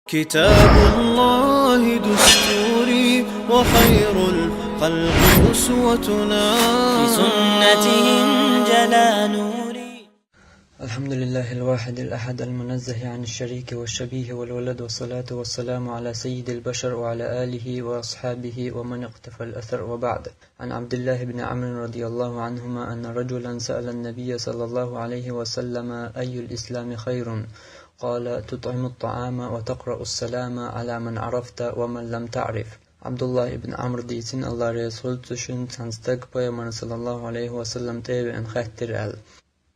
كتاب الله دستوري وخير الخلق أسوتنا، في سنته انجلى نوري. الحمد لله الواحد الأحد المنزه عن الشريك والشبيه والولد، والصلاة والسلام على سيد البشر وعلى آله وأصحابه ومن اقتفى الأثر. وبعد، عن عبد الله بن عمرو رضي الله عنهما أن رجلا سأل النبي صلى الله عليه وسلم: أي الإسلام خير؟ قال: تطعم الطعام وتقرأ السلام على من عرفت ومن لم تعرف. Abdullah ibn Amr deysin, Allah Resul üçün tanıstıq Peygamber sallallahu aleyhi ve sellem tebe en khattir el.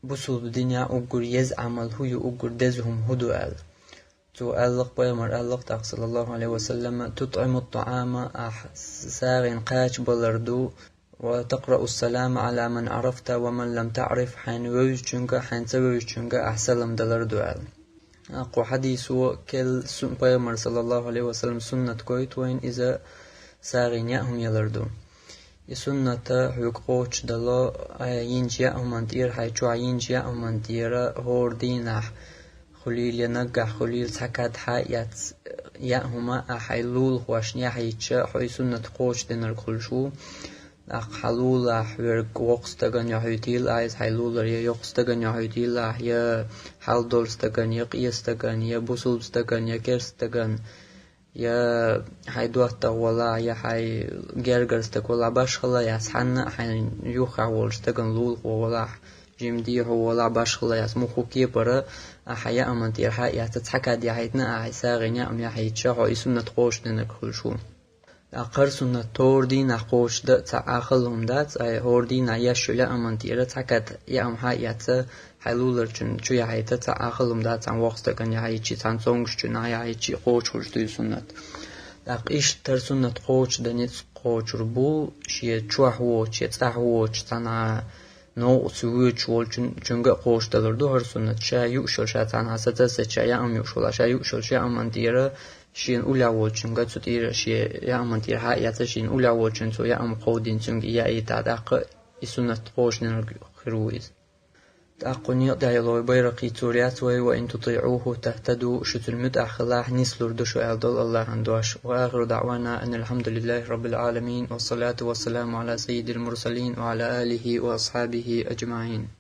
Bu sul dünya ugur yez amal huyu ugur dezhum hudu el. Tu Allah Peygamber Allah tak sallallahu aleyhi ve sellem tut'imut ta'ama sağin qaç balardu ve taqra'us selam ala men arafta ve men lem ta'rif han vöz çünkü han sevöz çünkü ahsalam dalardu el. Aqu hadisu kel Peygamber sallallahu aleyhi ve sellem sünnet koytuyn iza sağinyahum yalardu. Sunnata hukkoch dalo yinjia umantir haychu yinjia umantira hordinah khulil yanagah khulil sakat hayat yahuma ahaylul khwashnya haycha hoy sunnat qoch denar khulshu halul ahwer qoqstagan yahutil ayz haylul ya yoqstagan yahutil ya haldolstagan ya qiyastagan ya busulstagan ya kerstagan ya hayduatta wala ya hay gergersta wala başqala ya sanna hay yuha wolstagan lul wala jimdi wala başqala ya muhuki para haya amantir haya tataka di haytna aisagina am ya haycha ho sunnat qoshna khulshu aqar sunnat tordi na qoshda ta'akhulum dat ay hordi na yashula amantira takat ya am hayata halular chu ya hayta ta'akhulum dat an waqstagan ya haychi san songchu na ya haychi qochurdu sunnat aq ish tar sunnat qoch danit qochur bu shi chuahwo chi tsahwo tsana no suwuch wolchun chunga qochdalardu har sunnat sha yu shulshatan hasata se chaya am yu shulasha yu shulsha amantira shin ula wolchunga tsutira shi ya amantira hayata shin ula wolchun so ya am qodin chung ya ita daq sunnat qochna khiruiz أقني دايلوي بيرقي توريات وإن تطيعوه تهتدوا شتلمت أخلاح نسلور دشو ألدل الله عندوش. وآخر دعوانا أن الحمد لله رب العالمين، والصلاة والسلام على سيد المرسلين وعلى آله وأصحابه أجمعين.